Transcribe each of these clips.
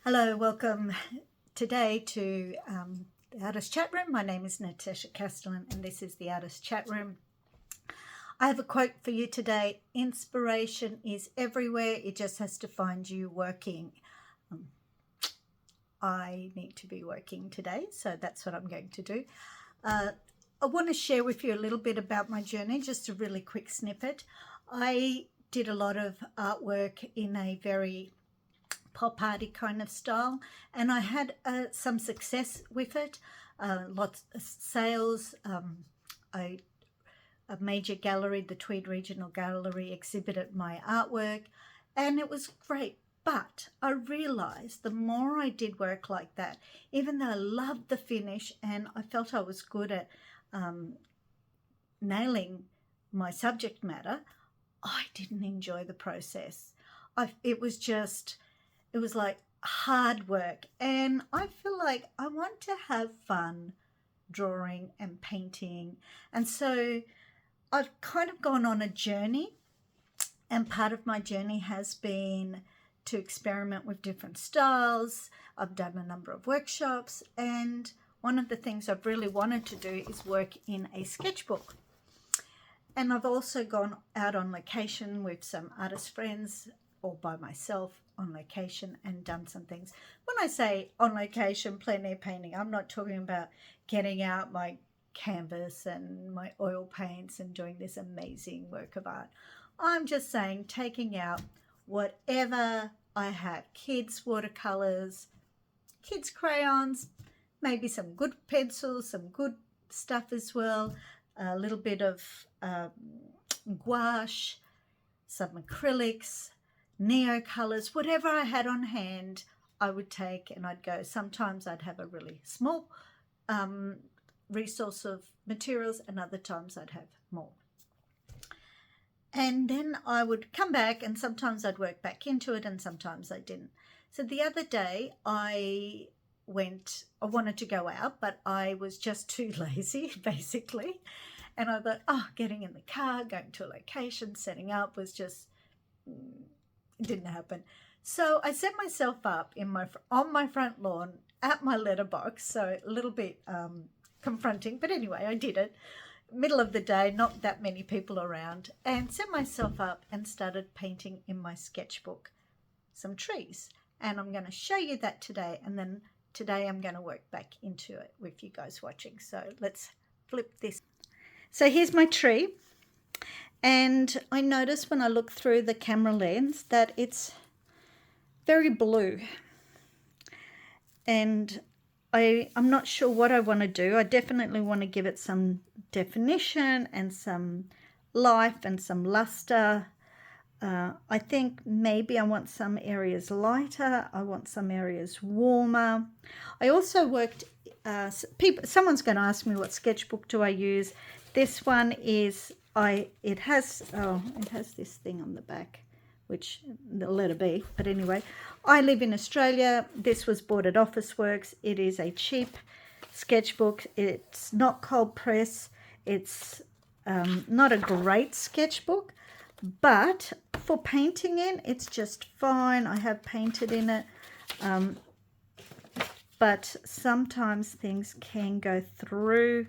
Hello, welcome today to the Artist Chat Room. My name is Natasha Castellan and this is the Artist Chat Room. I have a quote for you today. Inspiration is everywhere. It just has to find you working. I need to be working today, so that's what I'm going to do. I want to share with you a little bit about my journey, just a really quick snippet. I did a lot of artwork in a very pop arty kind of style, and I had some success with it, lots of sales. A major gallery, the Tweed Regional Gallery, exhibited my artwork and it was great. But I realized the more I did work like that, even though I loved the finish and I felt I was good at nailing my subject matter, I didn't enjoy the process. It was like hard work, and I feel like I want to have fun drawing and painting. And so I've kind of gone on a journey, and part of my journey has been to experiment with different styles. I've done a number of workshops, and one of the things I've really wanted to do is work in a sketchbook. And I've also gone out on location with some artist friends or by myself on location and done some things. When I say on location, plein air painting, I'm not talking about getting out my canvas and my oil paints and doing this amazing work of art. I'm just saying taking out whatever I have, kids' watercolors, kids' crayons, maybe some good pencils, some good stuff as well, a little bit of gouache, some acrylics, neo colors, whatever I had on hand, I would take and I'd go. Sometimes I'd have a really small resource of materials, and other times I'd have more. And then I would come back, and sometimes I'd work back into it and sometimes I didn't. So the other day I wanted to go out, but I was just too lazy basically. And I thought, getting in the car, going to a location, setting up was just, it didn't happen. So I set myself up on my front lawn at my letterbox, so a little bit confronting, but anyway, I did it. Middle of the day, not that many people around, and set myself up and started painting in my sketchbook some trees. And I'm going to show you that today, and then today I'm going to work back into it with you guys watching. So let's flip this. So here's my tree, and I notice when I look through the camera lens that it's very blue, and I'm not sure what I want to do. I definitely want to give it some definition and some life and some luster. I think maybe I want some areas lighter. I want some areas warmer. I also worked, someone's going to ask me what sketchbook do I use. This one is, it has this thing on the back, which the letter B, but anyway, I live in Australia. This was bought at Officeworks. It is a cheap sketchbook. It's not cold press. It's not a great sketchbook, but for painting in, it's just fine. I have painted in it, but sometimes things can go through.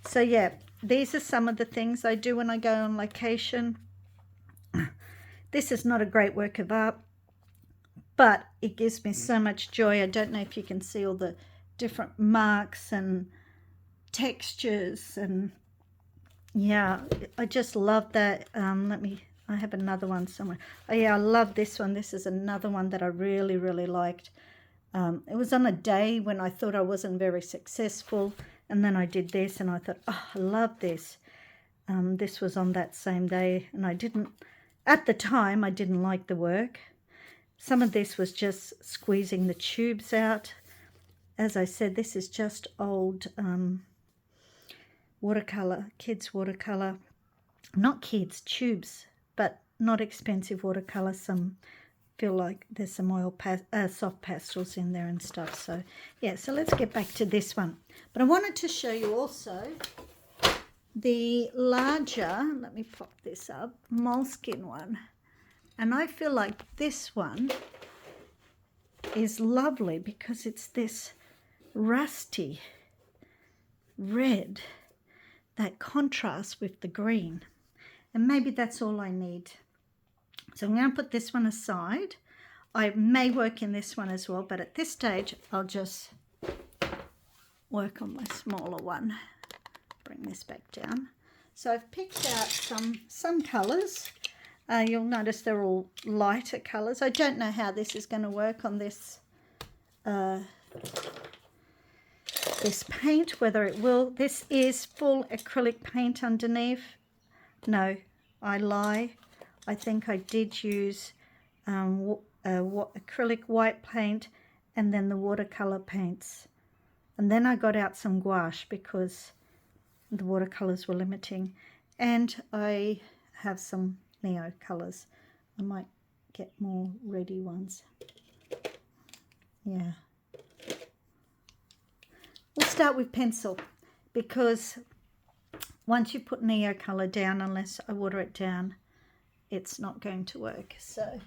So yeah, these are some of the things I do when I go on location. This is not a great work of art, but it gives me so much joy. I don't know if you can see all the different marks and textures, and yeah, I just love that. I have another one somewhere. Oh yeah, I love this one. This is another one that I really, really liked. It was on a day when I thought I wasn't very successful, and then I did this and I thought, I love this. This was on that same day, and at the time I didn't like the work. Some of this was just squeezing the tubes out. As I said, this is just old watercolor, kids watercolor, not kids, tubes, but not expensive watercolor. Some feel like there's some soft pastels in there and stuff. So yeah, so let's get back to this one. But I wanted to show you also the larger, let me pop this up, moleskin one. And I feel like this one is lovely because it's this rusty red that contrasts with the green. And maybe that's all I need. So I'm going to put this one aside. I may work in this one as well, but at this stage I'll just work on my smaller one. Bring this back down. So I've picked out some colours. You'll notice they're all lighter colours. I don't know how this is going to work on this this paint, whether it will. This is full acrylic paint underneath. No, I lie. I think I did use acrylic white paint and then the watercolour paints. And then I got out some gouache because the watercolours were limiting. And I have some neo colours. I might get more ready ones. Yeah. We'll start with pencil because once you put neo colour down, unless I water it down, it's not going to work. So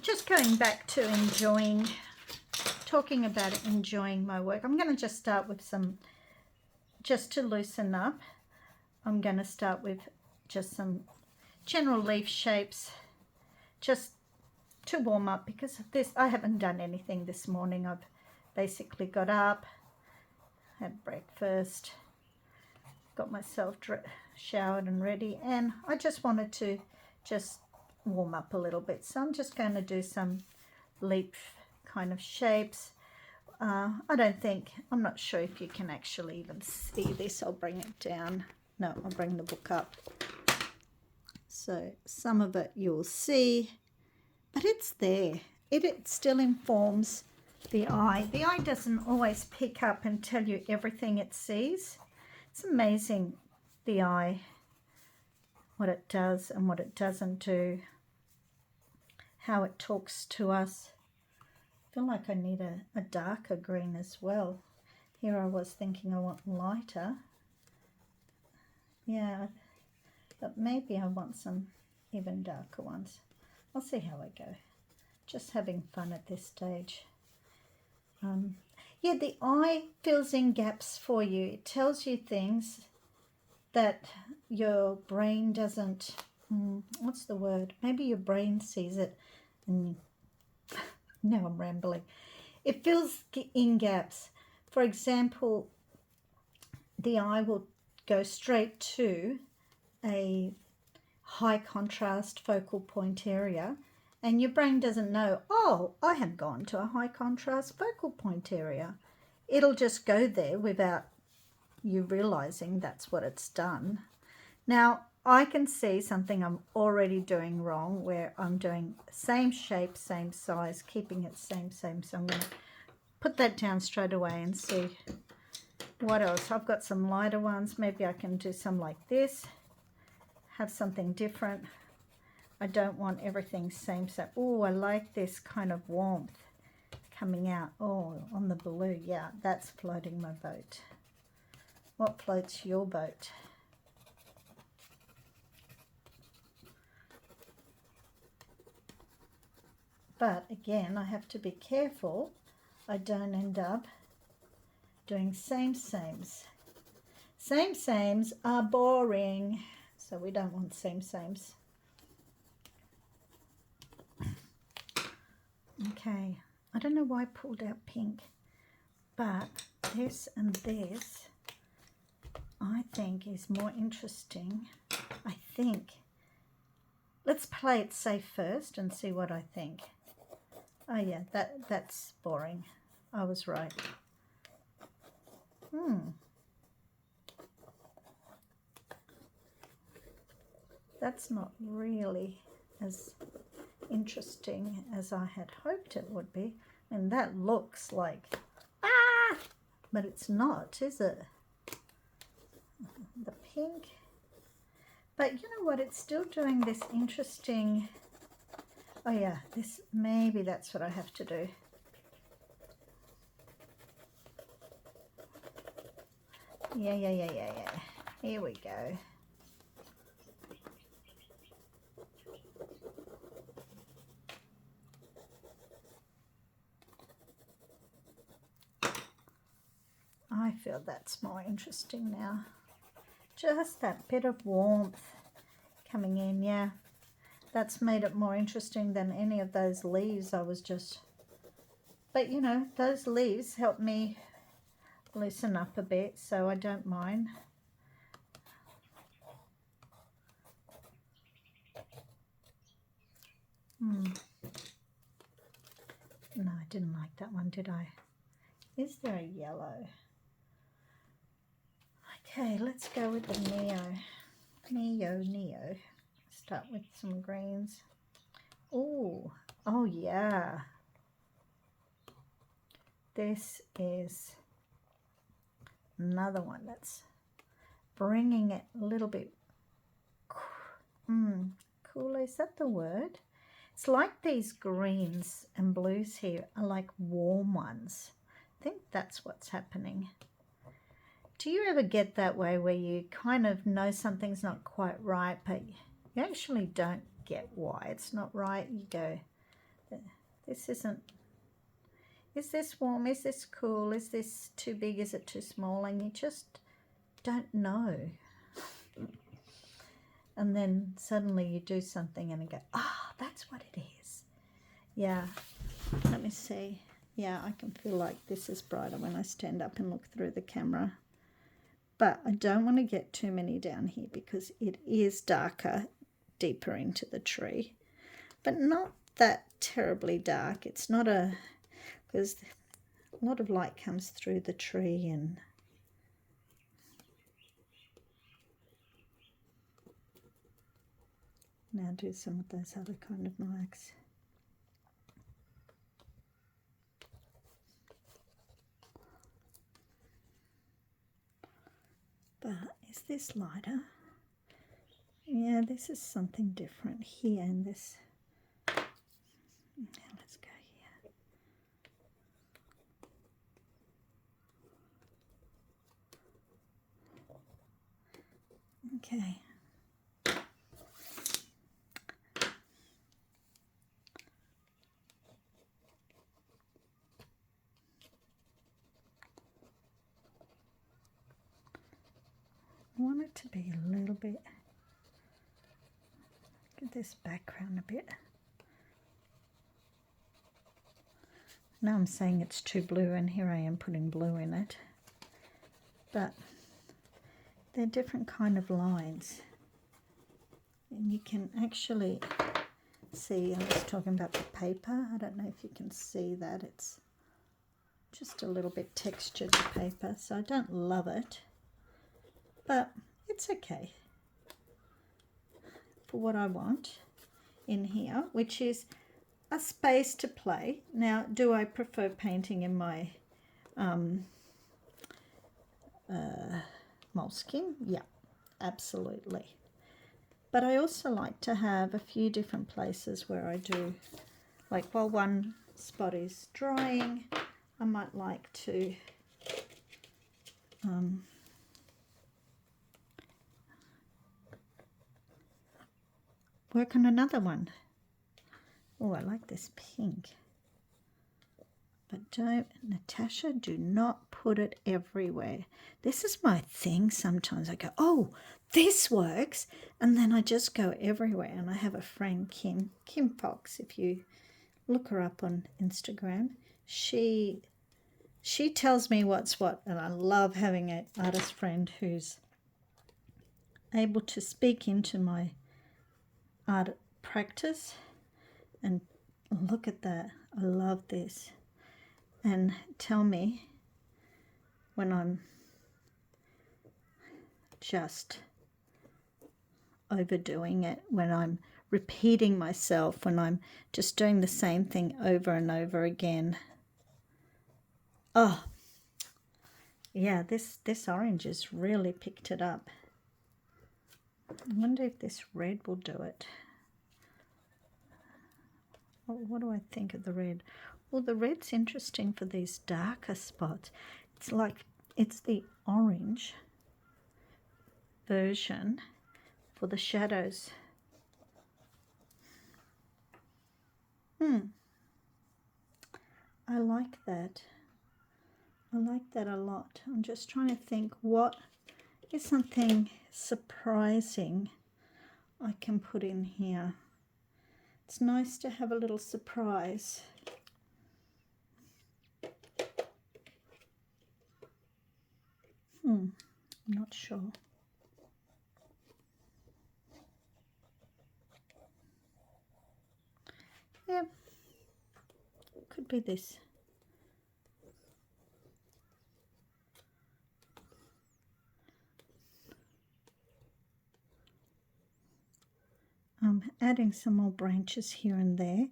just going back to talking about enjoying my work, I'm going to just start with some, just to loosen up, I'm going to start with just some general leaf shapes, just to warm up, because of this, I haven't done anything this morning. I've basically got up, had breakfast, got myself showered and ready, and I just wanted to just warm up a little bit. So I'm just going to do some leaf kind of shapes. I'm not sure if you can actually even see this. I'll bring it down. No, I'll bring the book up. So some of it you'll see, but it's there. It still informs the eye. The eye doesn't always pick up and tell you everything it sees. It's amazing, the eye, what it does and what it doesn't do, how it talks to us. I feel like I need a darker green as well. Here I was thinking I want lighter. Yeah, but maybe I want some even darker ones. I'll see how I go. Just having fun at this stage. Yeah, the eye fills in gaps for you. It tells you things that your brain doesn't, what's the word? Maybe your brain sees it. And now I'm rambling. It fills in gaps. For example, the eye will go straight to a high contrast focal point area, and your brain doesn't know, oh, I have gone to a high contrast focal point area. It'll just go there without you realizing that's what it's done. Now, I can see something I'm already doing wrong, where I'm doing same shape, same size, keeping it same. So I'm going to put that down straight away and see what else. I've got some lighter ones. Maybe I can do some like this, have something different. I don't want everything same. So, oh, I like this kind of warmth coming out. Oh, on the blue. Yeah, that's floating my boat. What floats your boat? But again, I have to be careful I don't end up doing same-sames. Same-sames are boring, so we don't want same-sames. Okay, I don't know why I pulled out pink, but this and this I think is more interesting. I think, let's play it safe first and see what I think. Oh yeah, that's boring. I was right. That's not really as interesting as I had hoped it would be. And that looks like, but it's not, is it? The pink. But you know what, it's still doing this interesting, oh yeah, this, maybe that's what I have to do. Yeah. Here we go. I feel that's more interesting now. Just that bit of warmth coming in, yeah. That's made it more interesting than any of those leaves I was just... But, you know, those leaves help me loosen up a bit, so I don't mind. No, I didn't like that one, did I? Is there a yellow? Okay, let's go with the Neo. Start with some greens. Oh yeah. This is another one that's bringing it a little bit cooler. Is that the word? It's like these greens and blues here are like warm ones. I think that's what's happening. Do you ever get that way where you kind of know something's not quite right, but you actually don't get why it's not right? You go, this isn't, is this warm? Is this cool? Is this too big? Is it too small? And you just don't know. And then suddenly you do something and you go, that's what it is. Yeah, let me see. Yeah, I can feel like this is brighter when I stand up and look through the camera. But I don't want to get too many down here because it is darker, deeper into the tree. But not that terribly dark. It's not because a lot of light comes through the tree and... Now do some of those other kind of marks. But is this lighter? Yeah, this is something different here in this. Now let's go here. Okay. I want it to be a little bit, get this background a bit. Now I'm saying it's too blue and here I am putting blue in it. But they're different kind of lines. And you can actually see, I was talking about the paper. I don't know if you can see that. It's just a little bit textured, the paper. So I don't love it. But it's okay for what I want in here, which is a space to play. Now, do I prefer painting in my moleskin? Yeah, absolutely. But I also like to have a few different places where I do, like while one spot is drying, I might like to work on another one. Oh, I like this pink. But don't, Natasha, do not put it everywhere. This is my thing sometimes. I go, oh, this works. And then I just go everywhere. And I have a friend, Kim Fox, if you look her up on Instagram. She tells me what's what. And I love having an artist friend who's able to speak into my art practice. And look at that. I love this. And tell me when I'm just overdoing it, when I'm repeating myself, when I'm just doing the same thing over and over again. Oh, yeah, this orange has really picked it up. I wonder if this red will do it. What do I think of the red? Well, the red's interesting for these darker spots. It's like, it's the orange version for the shadows. I like that. I like that a lot. I'm just trying to think what is something surprising I can put in here. It's nice to have a little surprise. I'm not sure. Yeah, could be this. I'm adding some more branches here and there.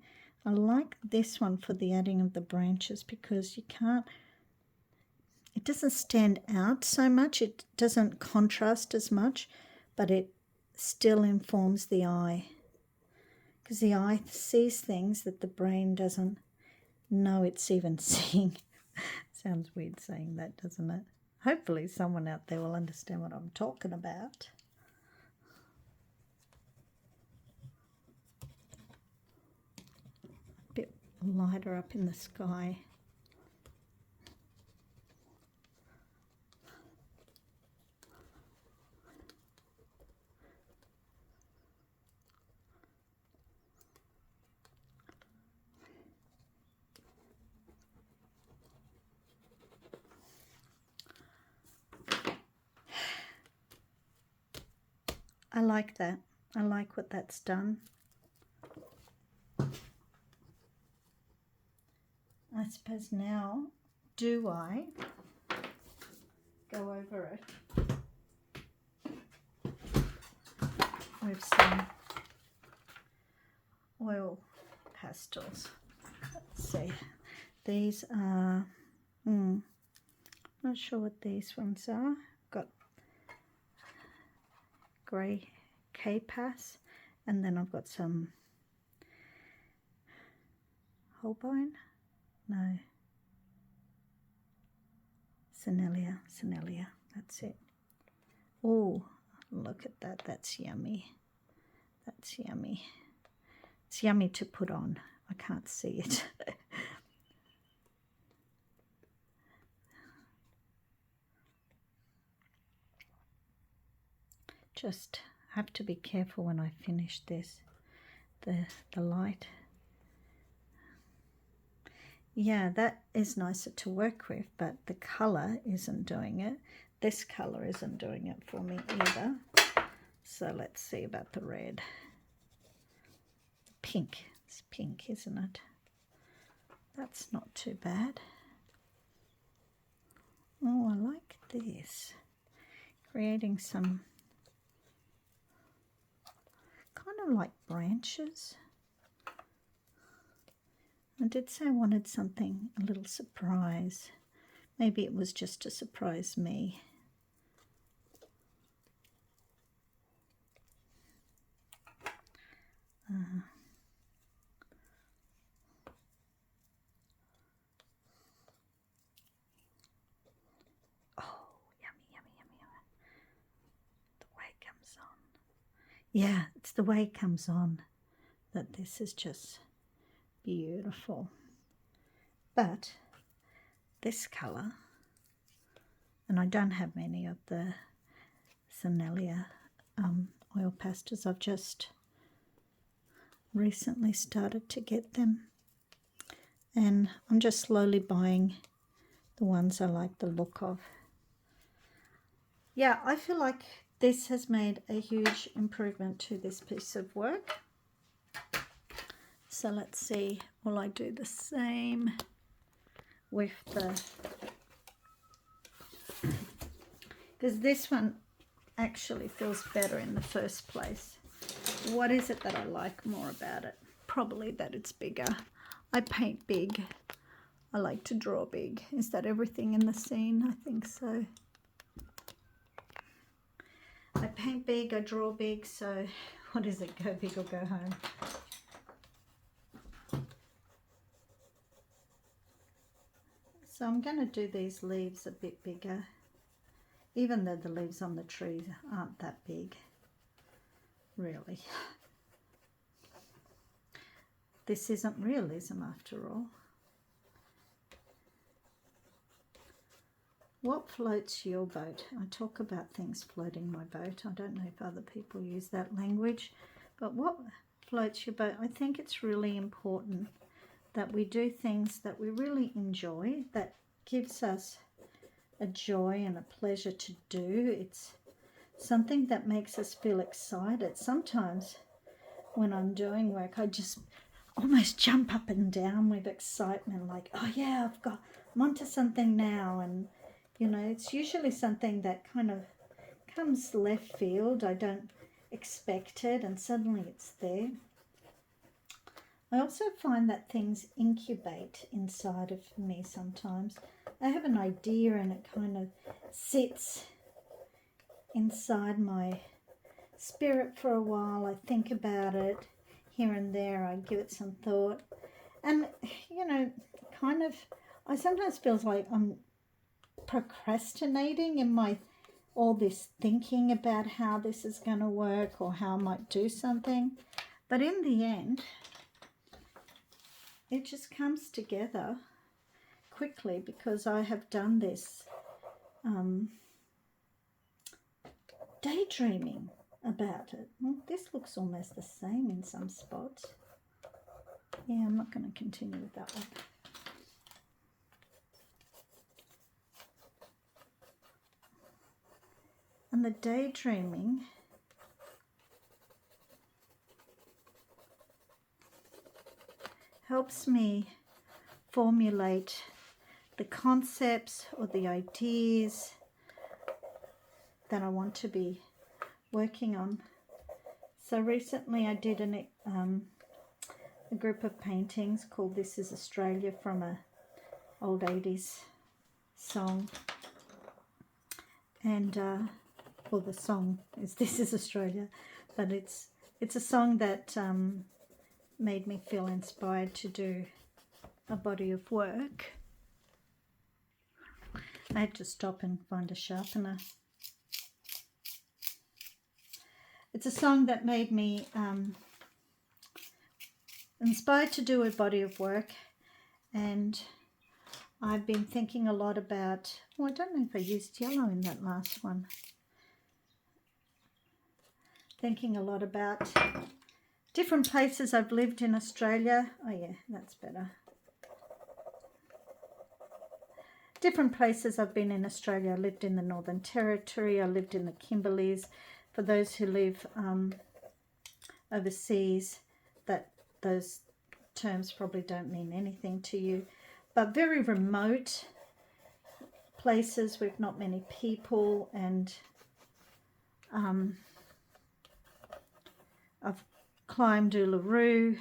I like this one for the adding of the branches because you can't, it doesn't stand out so much, it doesn't contrast as much, but it still informs the eye. Because the eye sees things that the brain doesn't know it's even seeing. Sounds weird saying that, doesn't it? Hopefully someone out there will understand what I'm talking about. A bit lighter up in the sky. I like that. I like what that's done. I suppose now, do I go over it with some oil pastels? Let's see. These are, not sure what these ones are. Got grey K-Pass, and then I've got some Holbein. No. Sennelier, that's it. Oh, look at that, that's yummy. That's yummy. It's yummy to put on. I can't see it. Just have to be careful when I finish this. The light. Yeah, that is nicer to work with, but the colour isn't doing it. This colour isn't doing it for me either. So let's see about the red. Pink. It's pink, isn't it? That's not too bad. Oh, I like this. Creating some kind of like branches. I did say I wanted something, a little surprise. Maybe it was just to surprise me. Oh, yummy, yummy, yummy, yummy. The way it comes on. Yeah, it's the way it comes on that this is just beautiful. But this colour, and I don't have many of the Sennelier oil pastels. I've just recently started to get them, and I'm just slowly buying the ones I like the look of. Yeah, I feel like this has made a huge improvement to this piece of work. So let's see, will I do the same with the, because this one actually feels better in the first place. What is it that I like more about it? Probably that it's bigger. I paint big. I like to draw big. Is that everything in the scene? I think so. I paint big, I draw big, so what is it? Go big or go home. So I'm going to do these leaves a bit bigger, even though the leaves on the tree aren't that big, really. This isn't realism after all. What floats your boat? I talk about things floating my boat. I don't know if other people use that language, but what floats your boat? I think it's really important that we do things that we really enjoy, that gives us a joy and a pleasure to do. It's something that makes us feel excited. Sometimes when I'm doing work, I just almost jump up and down with excitement, like, oh yeah, I'm onto something now. And you know, it's usually something that kind of comes left field. I don't expect it, and suddenly it's there. I also find that things incubate inside of me sometimes. I have an idea and it kind of sits inside my spirit for a while. I think about it here and there. I give it some thought. And, you know, kind of, I sometimes feel like I'm procrastinating in my all this thinking about how this is going to work or how I might do something. But in the end, it just comes together quickly because I have done this daydreaming about it. Well, this looks almost the same in some spots. Yeah, I'm not going to continue with that one. And the daydreaming helps me formulate the concepts or the ideas that I want to be working on. So recently I did a group of paintings called This Is Australia from a old 80s song. And well, the song is This Is Australia, but it's a song that made me feel inspired to do a body of work. I had to stop and find a sharpener. It's a song that made me inspired to do a body of work, and I've been thinking a lot about, well, I don't know if I used yellow in that last one. Thinking a lot about different places I've lived in Australia. Oh yeah, that's better. Different places I've been in Australia. I lived in the Northern Territory. I lived in the Kimberleys. For those who live overseas, those terms probably don't mean anything to you. But very remote places with not many people, and I've climbed Uluru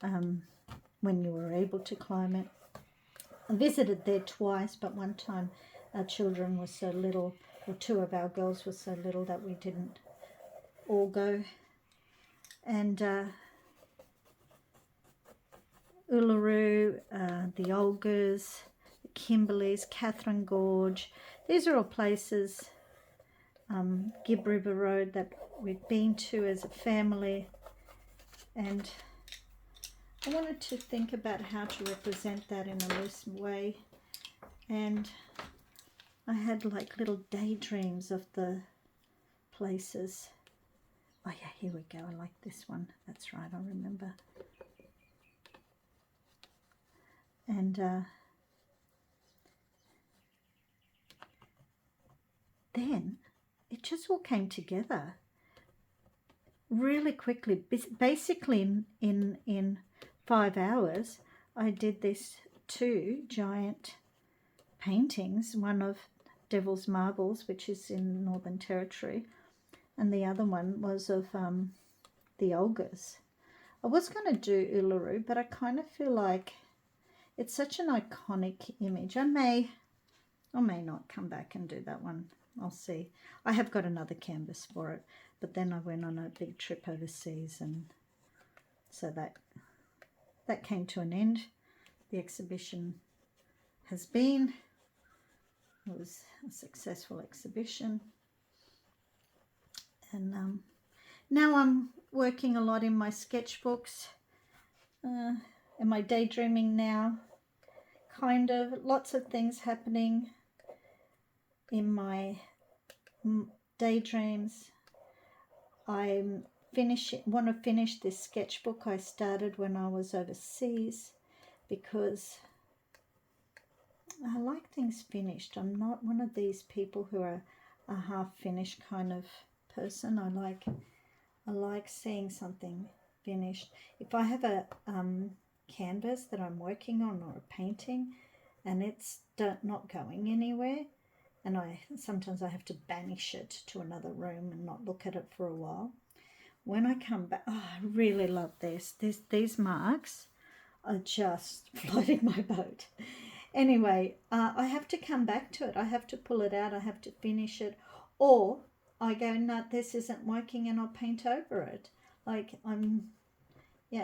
when you were able to climb it. I visited there twice, but one time our children were so little, or two of our girls were so little, that we didn't all go. And Uluru, the Olgas, the Kimberleys, Catherine Gorge, these are all places, Gibb River Road, that we've been to as a family. And I wanted to think about how to represent that in a loose way. And I had like little daydreams of the places. Oh yeah, here we go. I like this one. That's right, I remember. And then it just all came together really quickly. Basically in 5 hours, I did this 2 giant paintings, one of Devil's Marbles, which is in Northern Territory, and the other one was of the Olgas. I was going to do Uluru, but I kind of feel like it's such an iconic image. I may not come back and do that one. I'll see. I have got another canvas for it, but then I went on a big trip overseas, and so that came to an end. The exhibition has been. It was a successful exhibition. And now I'm working a lot in my sketchbooks. Am I daydreaming now? Kind of. Lots of things happening. in my daydreams. I want to finish this sketchbook I started when I was overseas, because I like things finished. I'm not one of these people who are a half finished kind of person. I like seeing something finished. If I have a canvas that I'm working on, or a painting, and it's not going anywhere, and sometimes I have to banish it to another room and not look at it for a while. When I come back, I really love this. These marks are just floating my boat. Anyway, I have to come back to it. I have to pull it out. I have to finish it. Or I go, no, this isn't working, and I'll paint over it.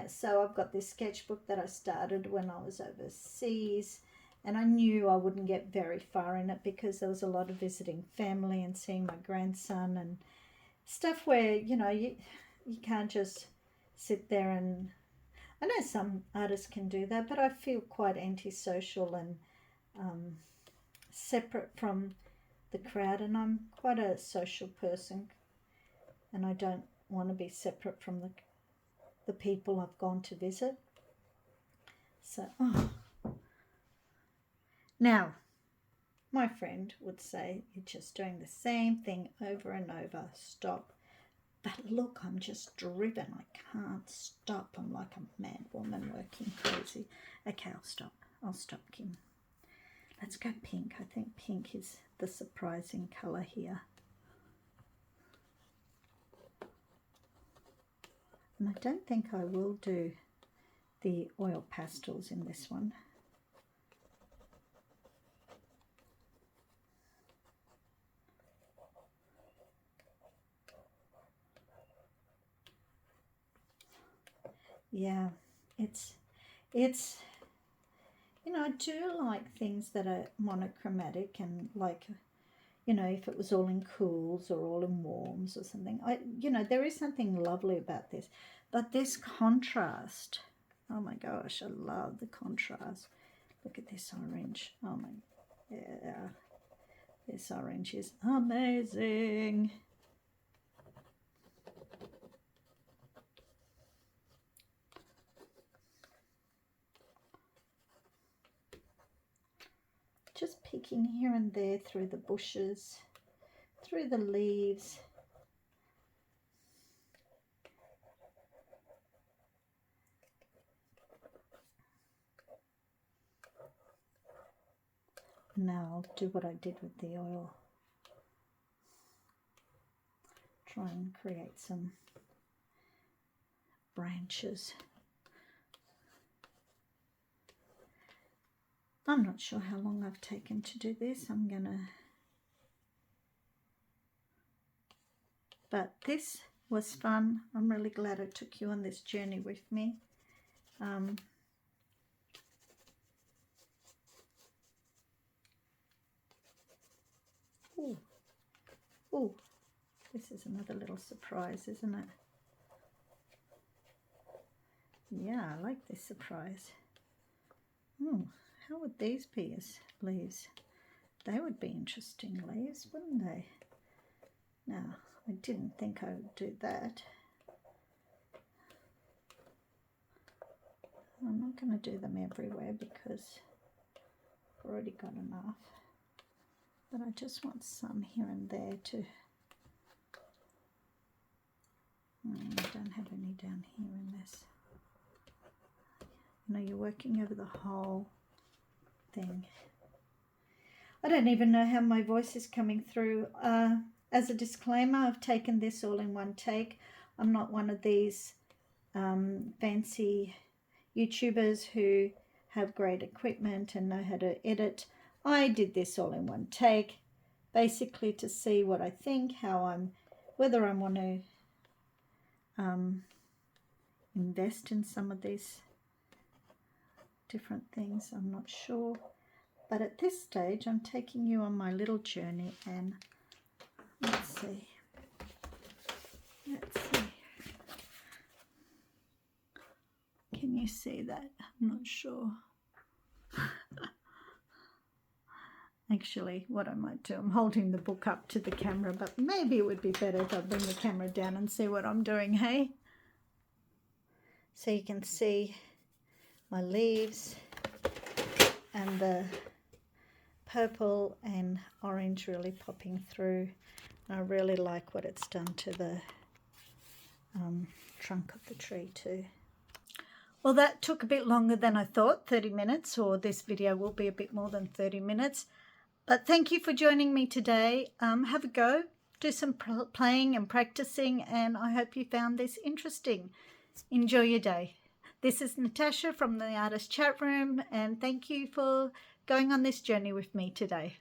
So I've got this sketchbook that I started when I was overseas, and I knew I wouldn't get very far in it because there was a lot of visiting family and seeing my grandson and stuff where, you can't just sit there and... I know some artists can do that, but I feel quite antisocial and separate from the crowd, and I'm quite a social person, and I don't want to be separate from the people I've gone to visit. So, now, my friend would say, you're just doing the same thing over and over, stop. But look, I'm just driven. I can't stop. I'm like a mad woman working crazy. Okay, I'll stop, Kim. Let's go pink. I think pink is the surprising colour here. And I don't think I will do the oil pastels in this one. Yeah, it's I do like things that are monochromatic, and if it was all in cools or all in warms or something. There is something lovely about this. But this contrast, oh my gosh, I love the contrast. Look at this orange. Oh my, yeah, this orange is amazing. Just picking here and there through the bushes, through the leaves. Now I'll do what I did with the oil. Try and create some branches. I'm not sure how long I've taken to do this. But this was fun. I'm really glad I took you on this journey with me. Oh, this is another little surprise, isn't it? Yeah, I like this surprise. How would these be as leaves? They would be interesting leaves, wouldn't they? Now, I didn't think I would do that. I'm not going to do them everywhere because I've already got enough. But I just want some here and there to... I don't have any down here in this. You're working over the whole thing. I don't even know how my voice is coming through. As a disclaimer, I've taken this all in one take. I'm not one of these fancy YouTubers who have great equipment and know how to edit. I did this all in one take, basically to see what I think, whether I want to invest in some of these different things. I'm not sure. But at this stage, I'm taking you on my little journey, and let's see. Can you see that? I'm not sure. Actually, what I might do, I'm holding the book up to the camera, but maybe it would be better if I bring the camera down and see what I'm doing, hey? So you can see my leaves and the purple and orange really popping through. And I really like what it's done to the trunk of the tree too. Well, that took a bit longer than I thought, 30 minutes, or this video will be a bit more than 30 minutes. But thank you for joining me today. Have a go, do some playing and practicing, and I hope you found this interesting. Enjoy your day. This is Natasha from the Artist Chat Room, and thank you for going on this journey with me today.